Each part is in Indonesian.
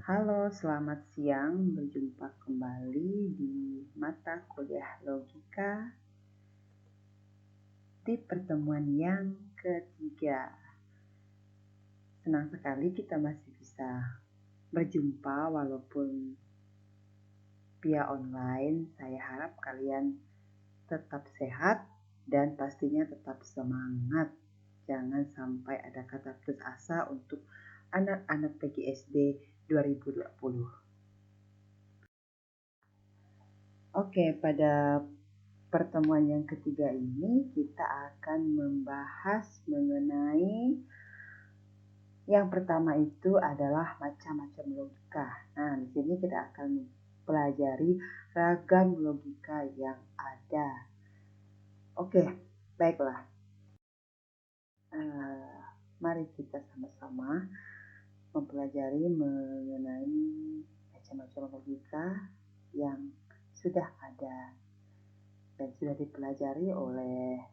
Halo, selamat siang. Berjumpa kembali di mata kuliah logika di pertemuan yang ketiga. Senang sekali kita masih bisa berjumpa walaupun via online. Saya harap kalian tetap sehat dan pastinya tetap semangat. Jangan sampai ada kata putus asa untuk anak-anak PGSD 2020. Oke, pada pertemuan yang ketiga ini kita akan membahas mengenai yang pertama itu adalah macam-macam logika. Nah, di sini kita akan pelajari ragam logika yang ada. Oke, baiklah. Mari kita sama-sama mempelajari mengenai macam-macam logika yang sudah ada dan sudah dipelajari oleh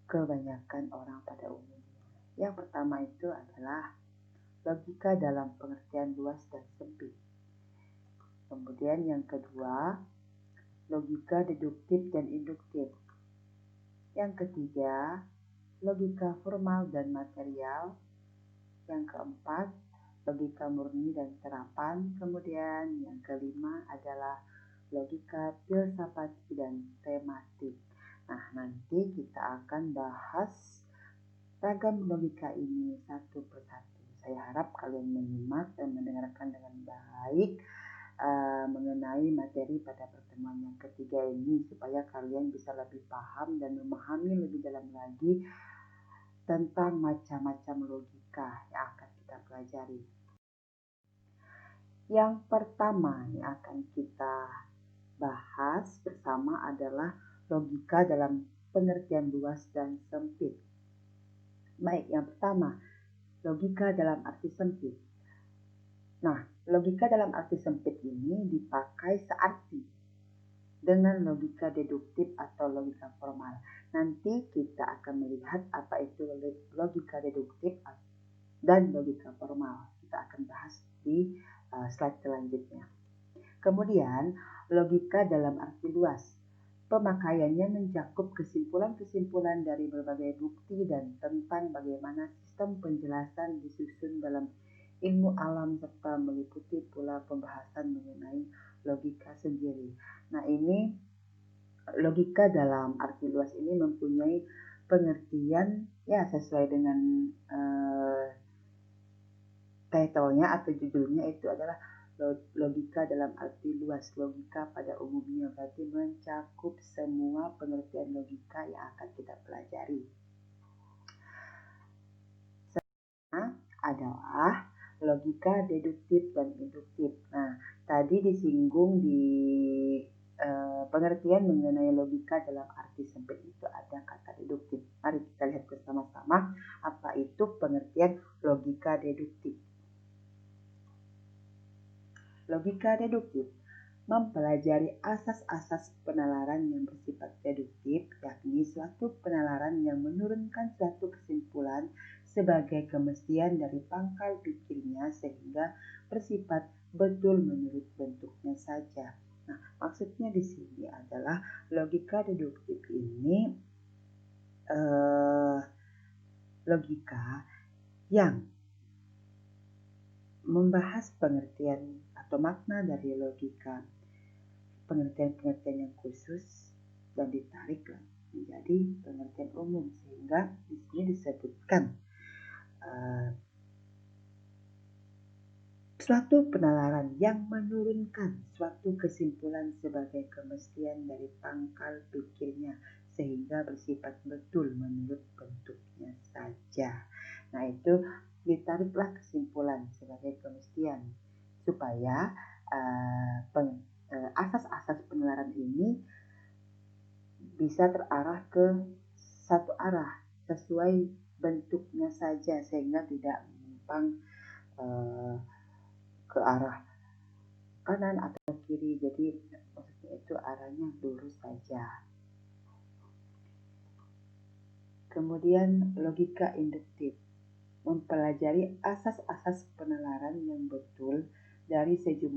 kebanyakan orang pada umumnya. Yang pertama itu adalah logika dalam pengertian luas dan sempit. Kemudian yang kedua, logika deduktif dan induktif. Yang ketiga, logika formal dan material. Yang keempat, logika murni dan serapan. Kemudian yang kelima adalah logika filsafati dan tematik. Nah, nanti kita akan bahas ragam logika ini satu persatu. Saya harap kalian menyimak dan mendengarkan dengan baik mengenai materi pada pertemuan yang ketiga ini supaya kalian bisa lebih paham dan memahami lebih dalam lagi tentang macam-macam logika yang akan kita pelajari. Yang pertama yang akan kita bahas bersama adalah logika dalam pengertian luas dan sempit. Baik, yang pertama, logika dalam arti sempit. Nah, logika dalam arti sempit ini dipakai searti dengan logika deduktif atau logika formal. Nanti kita akan melihat apa itu logika deduktif dan logika formal. Kita akan bahas di slide selanjutnya. Kemudian, logika dalam arti luas. Pemakaiannya mencakup kesimpulan-kesimpulan dari berbagai bukti dan tentang bagaimana sistem penjelasan disusun dalam ilmu alam serta meliputi pula pembahasan mengenai logika sendiri. Nah, ini logika dalam arti luas ini mempunyai pengertian ya sesuai dengan title-nya atau judulnya itu adalah logika dalam arti luas. Logika pada umumnya berarti mencakup semua pengertian logika yang akan kita pelajari. Selanjutnya adalah logika deduktif dan induktif. Nah, tadi disinggung di pengertian mengenai logika dalam arti sempit itu ada kata deduktif. Mari kita lihat bersama-sama apa itu pengertian logika deduktif. Logika deduktif mempelajari asas-asas penalaran yang bersifat deduktif, yakni suatu penalaran yang menurunkan suatu kesimpulan sebagai kemestian dari pangkal pikirnya sehingga bersifat betul menurut bentuknya saja. Nah, maksudnya di sini adalah logika deduktif ini logika yang membahas pengertian atau makna dari logika, pengertian-pengertian yang khusus dan ditarik menjadi pengertian umum sehingga di sini disebutkan suatu penalaran yang menurunkan suatu kesimpulan sebagai kemestian dari pangkal pikirnya sehingga bersifat betul menurut bentuknya saja. Nah, itu ditariklah kesimpulan sebagai kemestian supaya asas-asas penalaran ini bisa terarah ke satu arah sesuai bentuknya saja sehingga tidak menyimpang ke arah kanan atau kiri. Jadi maksudnya itu arahnya lurus saja. Kemudian logika induktif mempelajari asas-asas penalaran yang betul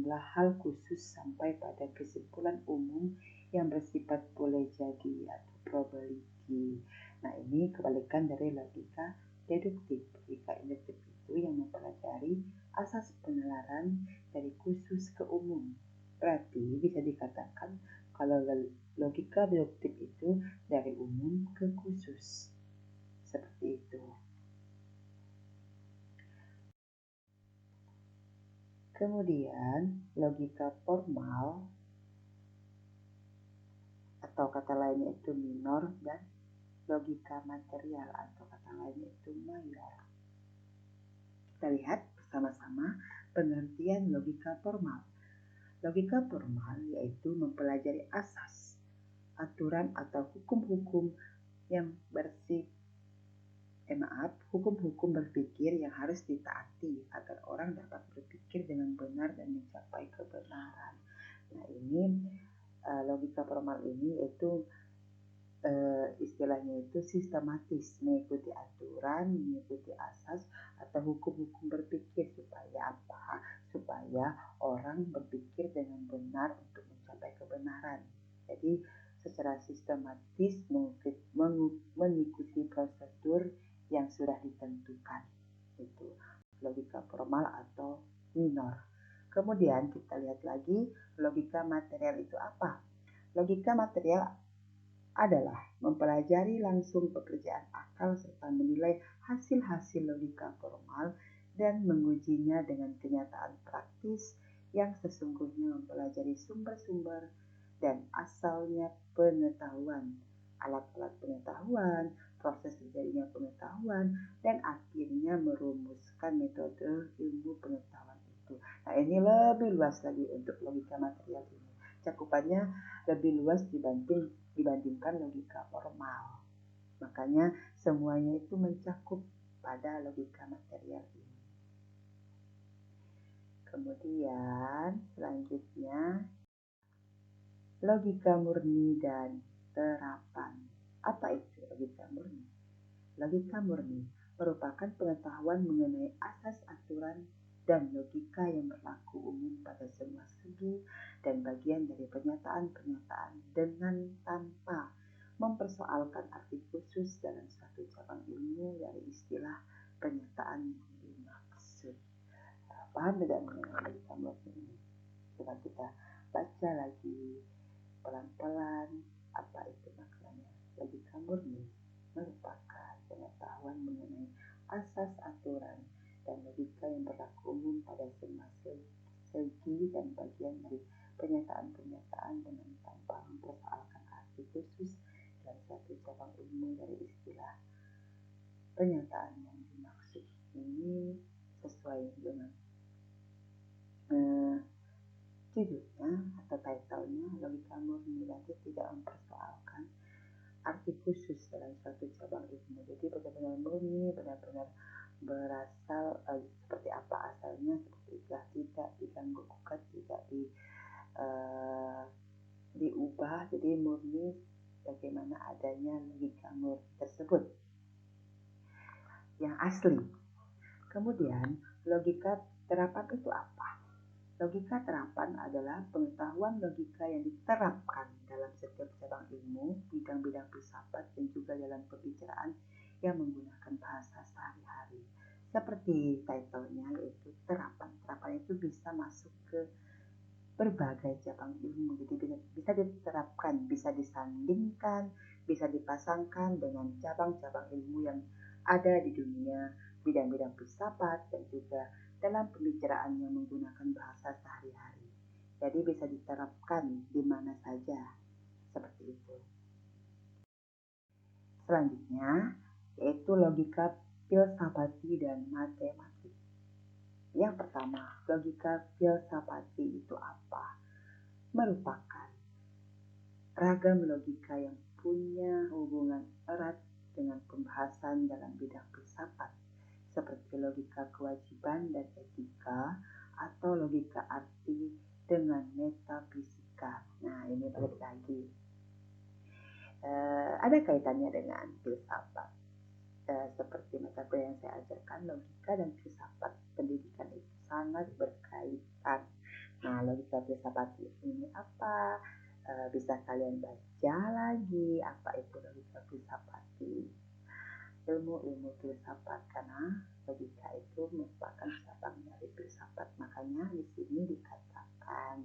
sejumlah hal khusus sampai pada kesimpulan umum yang bersifat boleh jadi atau probability. Nah, ini kebalikan dari logika deduktif. Logika induktif itu yang mempelajari asas penalaran dari khusus ke umum. Berarti bisa dikatakan kalau logika deduktif itu dari umum ke khusus. Seperti itu. Kemudian, logika formal atau kata lainnya itu minor dan logika material atau kata lainnya itu mayor. Kita lihat bersama-sama pengertian logika formal. Logika formal yaitu mempelajari asas, aturan atau hukum-hukum yang hukum-hukum berpikir yang harus ditaati agar orang dapat berpikir dengan benar dan mencapai kebenaran. Nah, ini logika formal ini itu istilahnya itu sistematis, mengikuti aturan, mengikuti asas atau hukum-hukum berpikir supaya apa? Supaya orang berpikir dengan benar untuk mencapai kebenaran. Jadi secara sistematis mengikuti prosedur yang sudah ditentukan. Itu logika formal atau minor. Kemudian kita lihat lagi logika material itu apa? Logika material adalah mempelajari langsung pekerjaan akal serta menilai hasil-hasil logika formal dan mengujinya dengan kenyataan praktis yang sesungguhnya mempelajari sumber-sumber dan asalnya pengetahuan, alat-alat pengetahuan, proses terjadinya pengetahuan, dan akhirnya merumuskan metode ilmu pengetahuan itu. Nah, ini lebih luas lagi untuk logika material ini. Cakupannya lebih luas dibandingkan logika formal. Makanya semuanya itu mencakup pada logika material ini. Kemudian selanjutnya logika murni dan terapan. Apa itu logika murni? Logika murni merupakan pengetahuan mengenai asas aturan dan logika yang berlaku umum pada semua segi dan bagian dari pernyataan-pernyataan dengan tanpa mempersoalkan arti khusus dalam suatu cabang ilmu dari istilah pernyataan yang dimaksud. Paham tidak mengenai logika murni ini? Coba kita baca lagi pelan-pelan apa itu maknanya. Logika murni merupakan pengetahuan mengenai asas aturan dan logika yang berlaku umum pada semua segi dan bagian dari pernyataan-pernyataan dengan tanpa mempersoalkan arti khusus dalam suatu cabang ilmu dari istilah pernyataan yang dimaksud. Ini sesuai dengan judulnya atau title-nya, logika murni, berarti tidak mempersoalkan arti khusus dalam suatu cabang ilmu. Jadi benar-benar murni, benar-benar berasal seperti apa asalnya, seperti itulah, tidak diganggu gugat, tidak diubah. Jadi murni bagaimana adanya logika murni tersebut yang asli. Kemudian logika terapan itu apa? Logika terapan adalah pengetahuan logika yang diterapkan dalam setiap cabang ilmu, bidang-bidang filsafat, dan juga dalam pembicaraan yang menggunakan bahasa sehari-hari. Seperti title-nya yaitu terapan. Terapan itu bisa masuk ke berbagai cabang ilmu. Jadi bisa diterapkan, bisa disandingkan, bisa dipasangkan dengan cabang-cabang ilmu yang ada di dunia, bidang-bidang filsafat, dan juga dalam pembicaraan yang menggunakan bahasa sehari-hari. Jadi bisa diterapkan di mana saja, seperti itu. Selanjutnya, yaitu logika filsafati dan matematik. Yang pertama, logika filsafati itu apa? Merupakan ragam logika yang punya hubungan erat dengan pembahasan dalam bidang filsafat, seperti logika kewajiban dan etika atau logika arti dengan metafisika. Nah, ini balik lagi. Ada kaitannya dengan filsafat. Seperti metode yang saya ajarkan, logika dan filsafat pendidikan itu sangat berkaitan. Nah, logika filsafat ini apa? Bisa kalian baca lagi apa itu logika filsafat. Ilmu filsafat, karena logika itu merupakan cabang dari filsafat. Makanya di sini dikatakan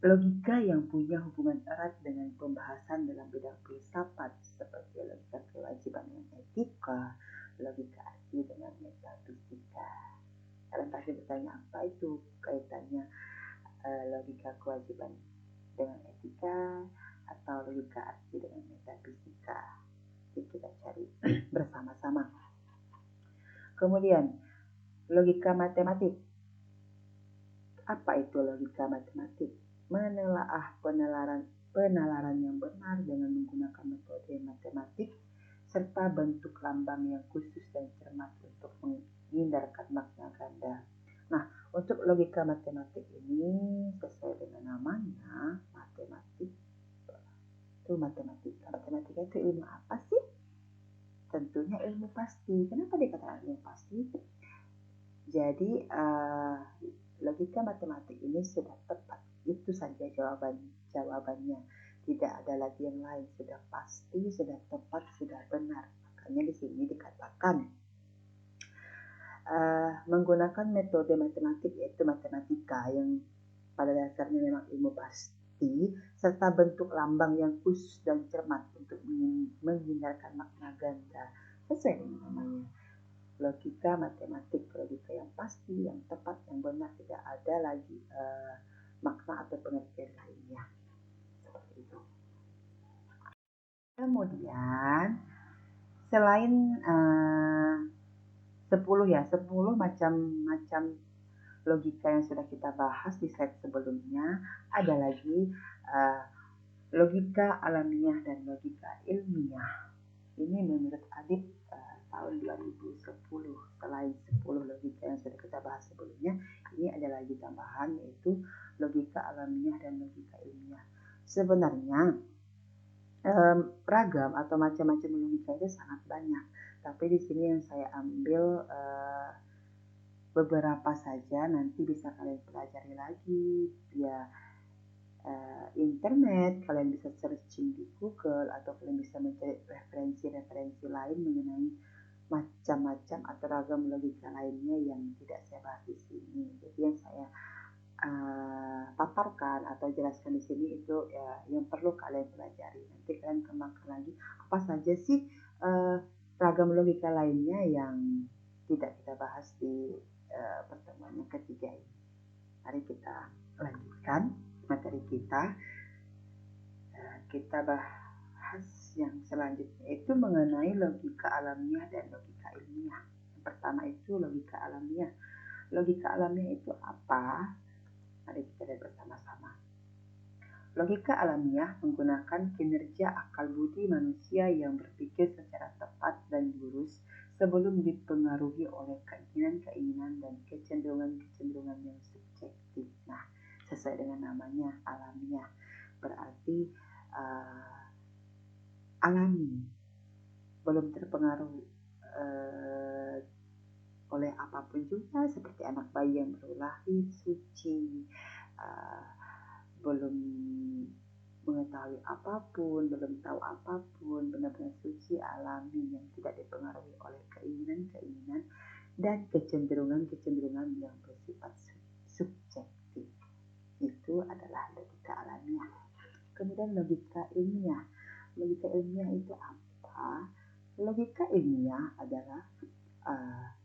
logika yang punya hubungan erat dengan pembahasan dalam bidang filsafat seperti logika kewajiban dengan etika, logika asli dengan metafisika. Kalian pasti bertanya apa itu kaitannya logika kewajiban dengan etika atau logika asli dengan metafisika. Jadi kita cari bersama-sama. Kemudian logika matematik. Apa itu logika matematik? Menelaah penalaran yang benar dengan menggunakan metode matematik serta bentuk lambang yang khusus dan cermat untuk menghindarkan makna ganda. Nah, untuk logika matematik ini sesuai dengan namanya, matematik itu matematika. Matematika itu ilmu apa sih? Tentunya ilmu pasti. Kenapa dikatakan ilmu pasti? Jadi logika matematik ini sudah tepat. Itu saja jawabannya. Tidak ada lagi yang lain. Sudah pasti, sudah tepat, sudah benar. Makanya di sini dikatakan menggunakan metode matematik, yaitu matematika yang pada dasarnya memang ilmu pasti, serta bentuk lambang yang khusus dan cermat untuk menghindarkan makna ganda. Sesuai dengan namanya. Logika matematik, logika yang pasti, yang tepat, yang benar, tidak ada lagi makna atau pengertian lainnya. Seperti itu. Kemudian selain 10 macam logika yang sudah kita bahas di slide sebelumnya, ada lagi logika alamiah dan logika ilmiah. Ini menurut Adib tahun 2010. Selain 10 logika yang sudah kita bahas sebelumnya, ini ada lagi tambahan, yaitu logika alamiah dan logika ilmiah. Sebenarnya ragam atau macam-macam logika itu sangat banyak, tapi di sini yang saya ambil beberapa saja. Nanti bisa kalian pelajari lagi via internet. Kalian bisa searching di Google atau kalian bisa mencari referensi-referensi lain mengenai macam-macam atau ragam logika lainnya yang tidak saya bahas di sini. Jadi yang saya paparkan atau jelaskan di sini itu yang perlu kalian pelajari. Nanti kalian kembangkan lagi apa saja sih ragam logika lainnya yang tidak kita bahas di pertemuan yang ketiga ini. Mari kita lanjutkan materi kita. Kita bahas yang selanjutnya itu mengenai logika alamiah dan logika ilmiah. Yang pertama itu logika alamiah. Logika alamiah itu apa? Mari kita lihat bersama-sama. Logika alamiah menggunakan kinerja akal budi manusia yang berpikir secara tepat dan lurus sebelum dipengaruhi oleh keinginan-keinginan dan kecenderungan-kecenderungan yang subjektif. Nah, sesuai dengan namanya alamiah, berarti alami, belum terpengaruh oleh apapun juga, seperti anak bayi yang baru lahir suci, belum mengetahui apapun, belum tahu apapun, benar-benar suci, alami, yang tidak dipengaruhi oleh keinginan-keinginan dan kecenderungan-kecenderungan yang bersifat subjektif. Itu adalah logika alamiah. Kemudian logika ilmiah. Logika ilmiah itu apa? Logika ilmiah adalah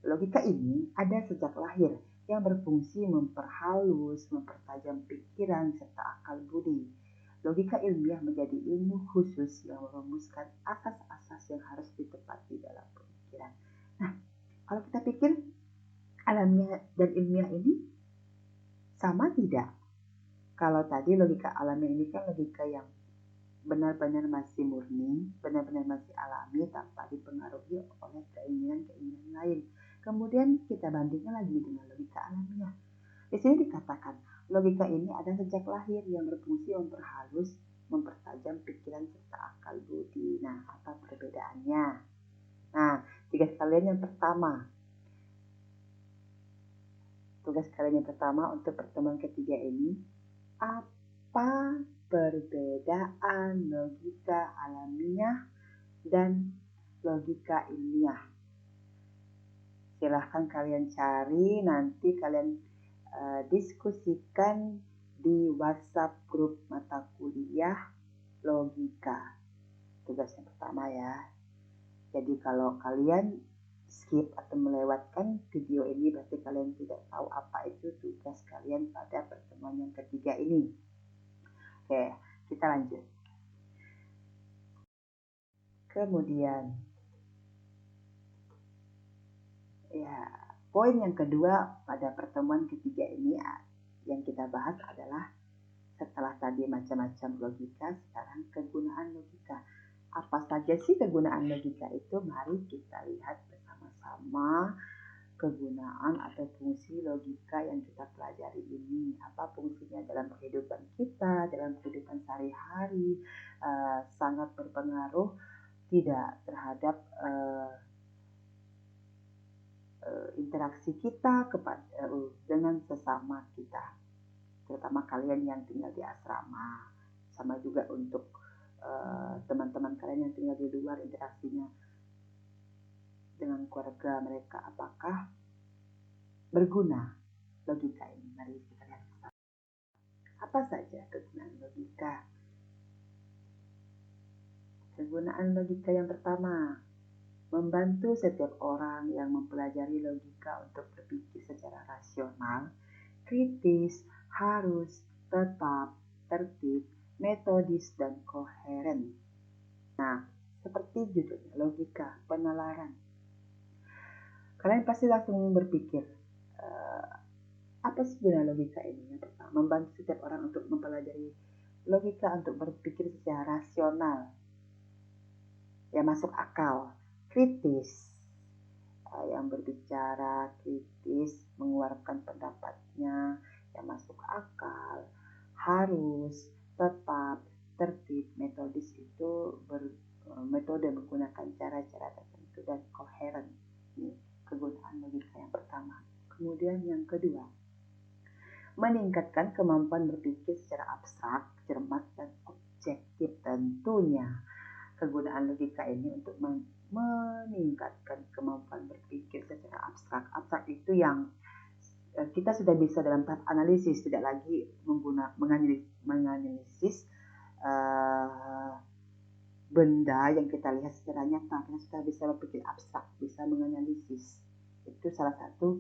logika ini ada sejak lahir yang berfungsi memperhalus, mempertajam pikiran serta akal budi. Logika ilmiah menjadi ilmu khusus yang merumuskan asas-asas yang harus ditepati dalam pemikiran. Nah, kalau kita pikir alamiah dan ilmiah ini sama tidak? Kalau tadi logika alamiah ini kan logika yang benar-benar masih murni, benar-benar masih alami tanpa dipengaruhi oleh keinginan-keinginan lain. Kemudian kita bandingkan lagi dengan logika alamiah. Di sini dikatakan logika ini ada sejak lahir yang berfungsi memperhalus, mempertajam pikiran serta akal budi. Nah, apa perbedaannya? Nah, jika kalian yang pertama, tugas kalian yang pertama untuk pertemuan ketiga ini, apa perbedaan logika alamiah dan logika ilmiah? Silahkan kalian cari, nanti kalian diskusikan di WhatsApp grup mata kuliah logika. Tugas yang pertama ya. Jadi kalau kalian skip atau melewatkan video ini, berarti kalian tidak tahu apa itu tugas kalian pada pertemuan yang ketiga ini. Oke, kita lanjut. Kemudian, ya, poin yang kedua pada pertemuan ketiga ini yang kita bahas adalah setelah tadi macam-macam logika, sekarang kegunaan logika. Apa saja sih kegunaan logika itu? Mari kita lihat bersama-sama kegunaan atau fungsi logika yang kita pelajari ini. Apa fungsinya dalam kehidupan kita, dalam kehidupan sehari-hari, sangat berpengaruh tidak terhadap interaksi kita dengan sesama kita, terutama kalian yang tinggal di asrama, sama juga untuk teman-teman kalian yang tinggal di luar, interaksinya dengan keluarga mereka, apakah berguna logika ini? Mari kita lihat bersama. Apa saja kegunaan logika? Kegunaan logika yang pertama, membantu setiap orang yang mempelajari logika untuk berpikir secara rasional, kritis, harus, tetap, tertib, metodis, dan koheren. Nah, seperti judulnya, logika, penalaran. Kalian pasti langsung berpikir, apa sih guna logika ini? Yang pertama, membantu setiap orang untuk mempelajari logika untuk berpikir secara rasional, ya masuk akal, kritis, yang berbicara kritis, mengeluarkan pendapatnya yang masuk akal, harus, tetap, tertib, metodis itu metode menggunakan cara-cara tertentu, dan koheren. Ini kegunaan logika yang pertama. Kemudian yang kedua, meningkatkan kemampuan berpikir secara abstrak, cermat, dan objektif. Tentunya kegunaan logika ini untuk meningkatkan kemampuan berpikir secara abstrak. Abstrak itu yang kita sudah bisa dalam tahap analisis, tidak lagi menganalisis benda yang kita lihat secara nyata. Kita sudah bisa berpikir abstrak, bisa menganalisis. Itu salah satu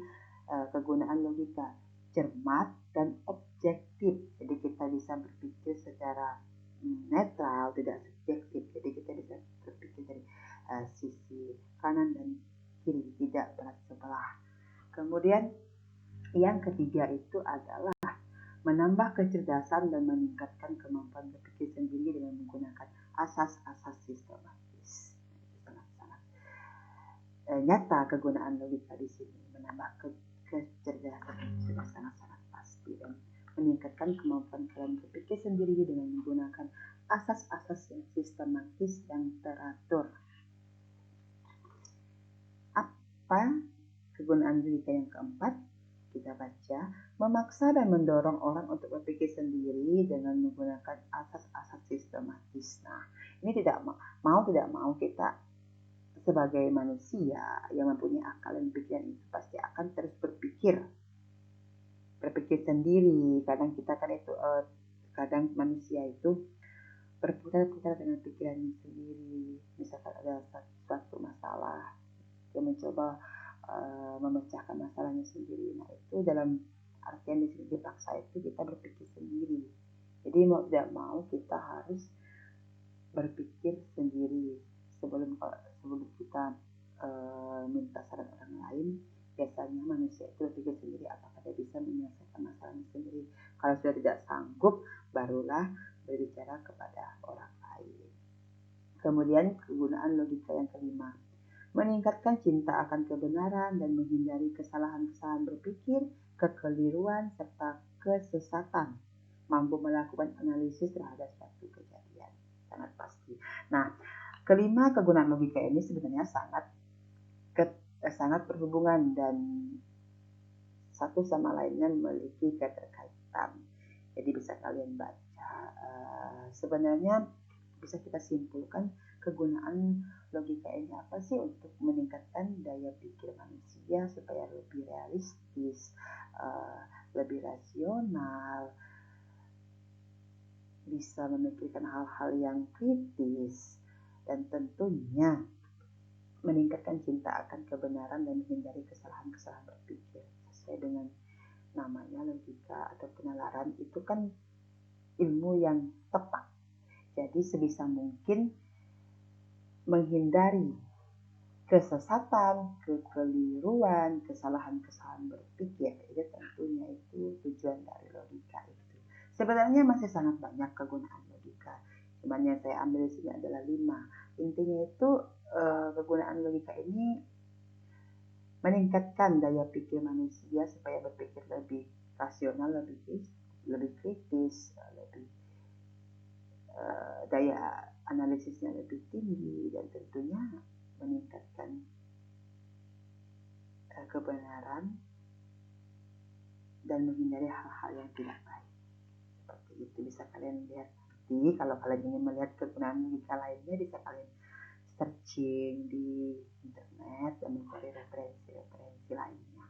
kegunaan logika, cermat dan objektif. Jadi kita bisa berpikir secara netral, tidak subjektif. Jadi kita bisa berpikir dari sisi kanan dan kiri, tidak berat sebelah. Kemudian yang ketiga itu adalah menambah kecerdasan dan meningkatkan kemampuan berpikir sendiri dengan menggunakan asas-asas sistematis. Sangat-sangat nyata kegunaan logika di sini. Menambah kecerdasan sudah sangat-sangat pasti, dan meningkatkan kemampuan kalian berpikir sendiri dengan menggunakan asas-asas yang sistematis dan teratur. Apa kegunaan logika yang keempat? Kita baca, memaksa dan mendorong orang untuk berpikir sendiri dengan menggunakan asas-asas sistematis. Nah, ini tidak mau kita sebagai manusia yang mempunyai akal dan pikiran itu pasti akan terus berpikir sendiri. Kadang kita kan itu kadang manusia itu berputar-putar dengan pikirannya sendiri. Misalkan ada suatu masalah, dia mencoba memecahkan masalahnya sendiri. Nah, itu dalam artian di sini dipaksa itu kita berpikir sendiri. Jadi mau tidak mau kita harus berpikir sendiri sebelum kita minta saran orang lain. Biasanya manusia itu berpikir sendiri apakah dia bisa menyelesaikan masalahnya sendiri. Kalau sudah tidak sanggup, barulah berbicara kepada orang lain. Kemudian kegunaan logika yang kelima, meningkatkan cinta akan kebenaran dan menghindari kesalahan-kesalahan berpikir, kekeliruan, serta kesesatan. Mampu melakukan analisis terhadap suatu kejadian. Sangat pasti. Nah, kelima kegunaan logika ini sebenarnya sangat berhubungan dan satu sama lainnya memiliki keterkaitan. Jadi bisa kalian baca. Sebenarnya bisa kita simpulkan kegunaan logika ini apa sih? Untuk meningkatkan daya pikir manusia supaya lebih realistis, lebih rasional, bisa memikirkan hal-hal yang kritis, dan tentunya meningkatkan cinta akan kebenaran dan menghindari kesalahan-kesalahan berpikir. Sesuai dengan namanya, logika atau penalaran itu kan ilmu yang tepat. Jadi sebisa mungkin menghindari kesesatan, kekeliruan, kesalahan-kesalahan berpikir. Itu tentunya itu tujuan dari logika itu. Sebenarnya masih sangat banyak kegunaan logika. Cuman yang saya ambil di sini adalah 5. Intinya itu kegunaan logika ini meningkatkan daya pikir manusia supaya berpikir lebih rasional, lebih kritis, lebih daya analisisnya lebih tinggi, dan tentunya meningkatkan kebenaran dan menghindari hal-hal yang tidak baik. Seperti itu bisa kalian lihat. Jadi kalau kalian ingin melihat kegunaan logika lainnya, bisa kalian searching di internet dan mencari referensi lainnya.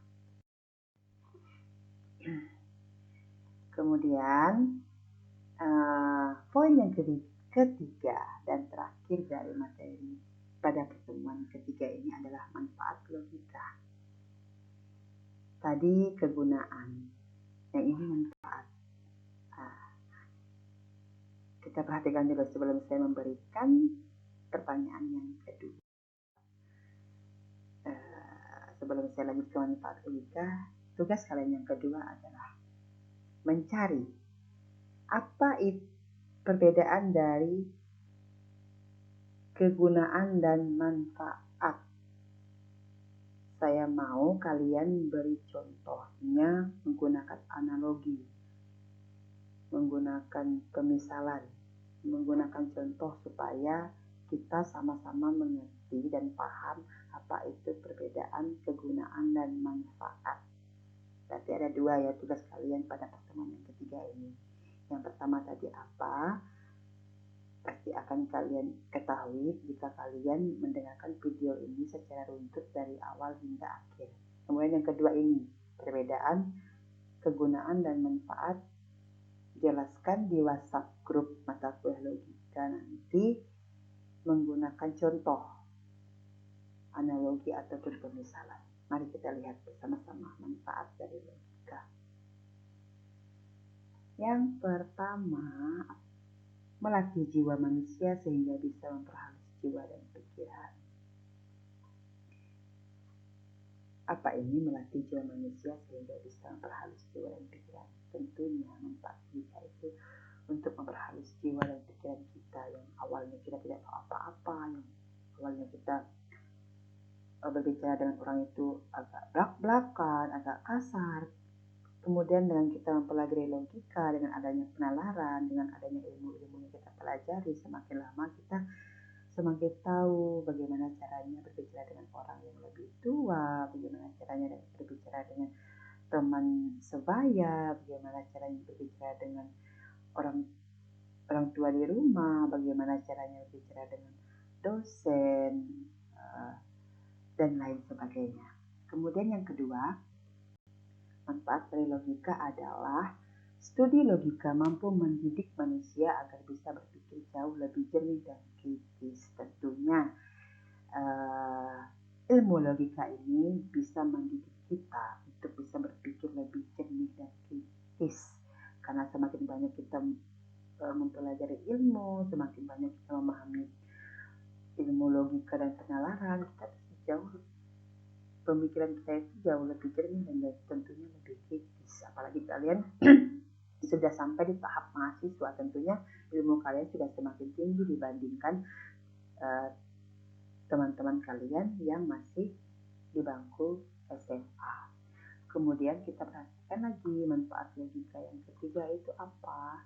Kemudian poin yang ketiga dan terakhir dari materi pada pertemuan ketiga ini adalah manfaat logika. Tadi kegunaan, yang ini manfaat. Kita perhatikan dulu sebelum saya memberikan pertanyaan yang kedua. Sebelum saya lanjut ke manfaat logika, tugas kalian yang kedua adalah mencari apa itu perbedaan dari kegunaan dan manfaat. Saya mau kalian beri contohnya menggunakan analogi, menggunakan pemisalan, menggunakan contoh supaya kita sama-sama mengerti dan paham apa itu perbedaan kegunaan dan manfaat. Berarti ada 2 ya tugas kalian pada pertemuan yang ketiga ini. Yang pertama tadi apa? Pasti akan kalian ketahui jika kalian mendengarkan video ini secara runtut dari awal hingga akhir. Kemudian yang kedua ini, perbedaan kegunaan dan manfaat, jelaskan di WhatsApp grup mata kuliah logika nanti menggunakan contoh, analogi ataupun pemisalan. Mari kita lihat bersama-sama manfaat dari logika. Yang pertama, melatih jiwa manusia sehingga bisa memperhalus jiwa dan pikiran. Apa ini melatih jiwa manusia sehingga bisa memperhalus jiwa dan pikiran? Tentunya manfaat logika itu untuk memperhalus jiwa dan pikiran kita yang awalnya kita tidak tahu apa-apa, yang awalnya kita berbicara dengan orang itu agak belak-belakan, agak kasar. Kemudian dengan kita mempelajari logika, dengan adanya penalaran, dengan adanya ilmu-ilmu yang kita pelajari, semakin lama kita semakin tahu bagaimana caranya berbicara dengan orang yang lebih tua, bagaimana caranya berbicara dengan teman sebaya, bagaimana caranya berbicara dengan orang tua di rumah, bagaimana caranya berbicara dengan dosen, dan lain sebagainya. Kemudian yang kedua, manfaat dari logika adalah studi logika mampu mendidik manusia agar bisa berpikir jauh lebih jernih dan kritis. Tentunya ilmu logika ini bisa mendidik kita untuk bisa berpikir lebih jernih dan kritis. Karena semakin banyak kita mempelajari ilmu, semakin banyak kita memahami ilmu logika dan penalaran, kita jauh pemikiran kita itu jauh lebih jernih dan tentunya lebih kritis. Apalagi kalian sudah sampai di tahap mahasiswa, tentunya ilmu kalian sudah semakin tinggi dibandingkan teman-teman kalian yang masih di bangku SMA. Kemudian kita perhatikan lagi manfaat logika yang ketiga itu apa?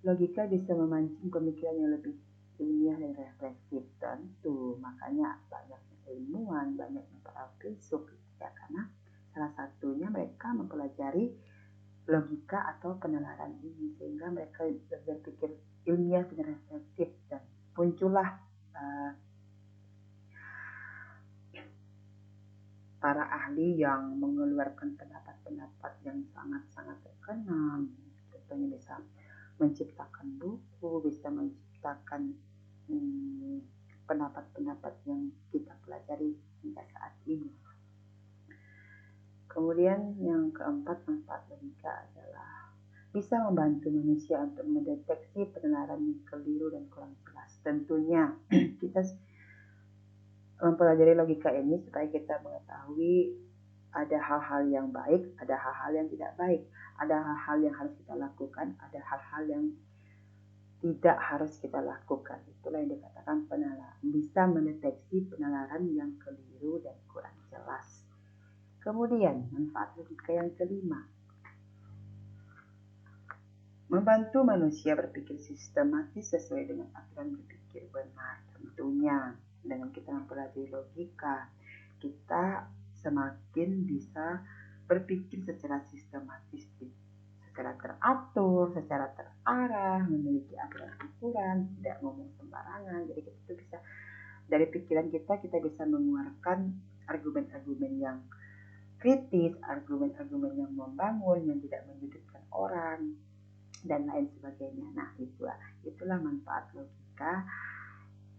Logika bisa memancing pemikiran yang lebih ilmiah dan refleksif. Tentu makanya banyak ilmuwan, banyak para filsuf ya, karena salah satunya mereka mempelajari logika atau penalaran ini, sehingga mereka berpikir ilmiah dan reflektif, dan muncullah para ahli yang mengeluarkan pendapat-pendapat yang sangat-sangat terkenal. Contohnya bisa menciptakan buku, bisa menciptakan pendapat-pendapat yang kita pelajari hingga saat ini. Kemudian yang keempat, manfaat logika adalah bisa membantu manusia untuk mendeteksi penalaran yang keliru dan kurang jelas. Tentunya kita mempelajari logika ini supaya kita mengetahui ada hal-hal yang baik, ada hal-hal yang tidak baik, ada hal-hal yang harus kita lakukan, ada hal-hal yang tidak harus kita lakukan. Itulah yang dikatakan penalaran. Bisa mendeteksi penalaran yang keliru dan kurang jelas. Kemudian manfaat logika yang kelima, membantu manusia berpikir sistematis sesuai dengan aturan berpikir benar. Tentunya dengan kita mempelajari logika, kita semakin bisa berpikir secara sistematis, secara teratur, secara terarah, memiliki aturan pikiran, tidak ngomong sembarangan. Jadi kita bisa dari pikiran kita bisa mengeluarkan argumen-argumen yang kritis, argumen-argumen yang membangun, yang tidak menyudutkan orang, dan lain sebagainya. Nah, itulah manfaat logika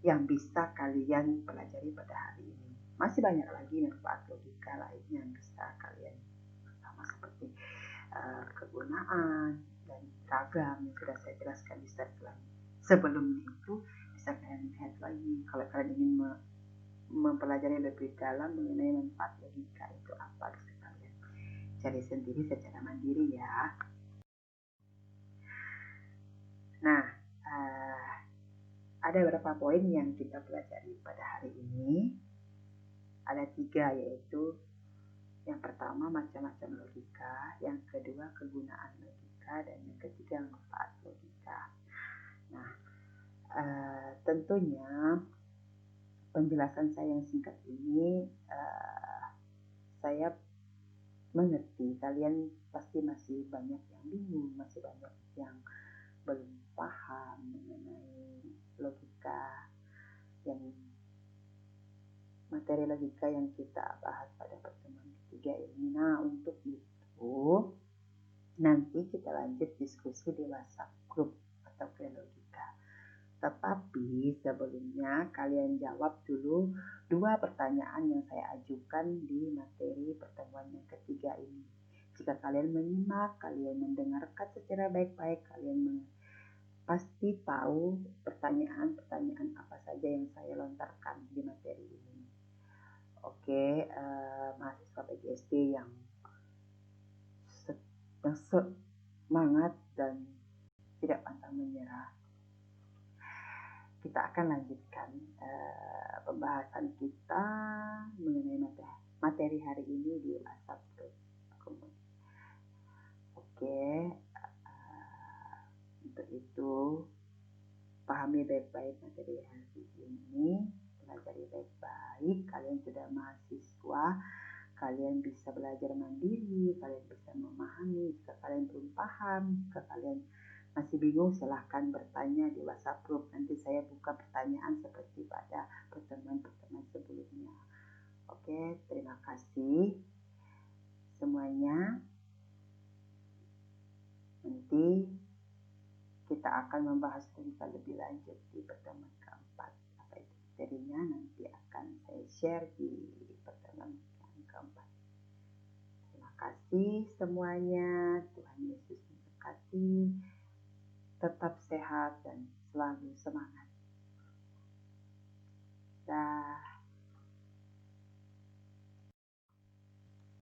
yang bisa kalian pelajari pada hari ini. Masih banyak lagi manfaat logika lainnya yang bisa kalian sama seperti kegunaan dan ragam yang sudah saya jelaskan di slide sebelumnya. Itu bisa kalian lihat lagi kalau kalian ingin mempelajari lebih dalam mengenai manfaat logika itu apa, bisa kalian cari sendiri secara mandiri ya. Nah, ada beberapa poin yang kita pelajari pada hari ini. Ada 3, yaitu yang pertama macam-macam logika, yang kedua kegunaan logika, dan yang ketiga manfaat logika. Nah, tentunya penjelasan saya yang singkat ini saya mengerti kalian pasti masih banyak yang bingung, masih banyak yang belum paham mengenai logika, yang materi logika yang kita bahas pada pertemuan ketiga ini. Nah, untuk itu nanti kita lanjut diskusi di WhatsApp group atau Plan Logika. Tetapi sebelumnya kalian jawab dulu 2 pertanyaan yang saya ajukan di materi pertemuan yang ketiga ini. Jika kalian menyimak, kalian mendengarkan secara baik-baik, kalian pasti tahu pertanyaan-pertanyaan apa saja yang saya lontarkan di materi ini. Oke, mahasiswa PGSD yang semangat dan tidak pantang menyerah, kita akan lanjutkan pembahasan kita mengenai materi hari ini di WhatsApp group. Oke, untuk itu pahami baik-baik materi hari ini, pelajari baik-baik. Kalian sudah mahasiswa, kalian bisa belajar mandiri, kalian bisa memahami. Jika kalian belum paham, jika kalian masih bingung, silahkan bertanya di WhatsApp group. Nanti saya buka pertanyaan seperti pada pertemuan-pertemuan sebelumnya. Oke, terima kasih semuanya. Nanti kita akan membahas logika lebih lanjut di pertemuan keempat. Apa itu materinya nanti akan saya share di pertemuan yang keempat. Terima kasih semuanya. Tuhan Yesus memberkati. Tetap sehat dan selalu semangat. Dah.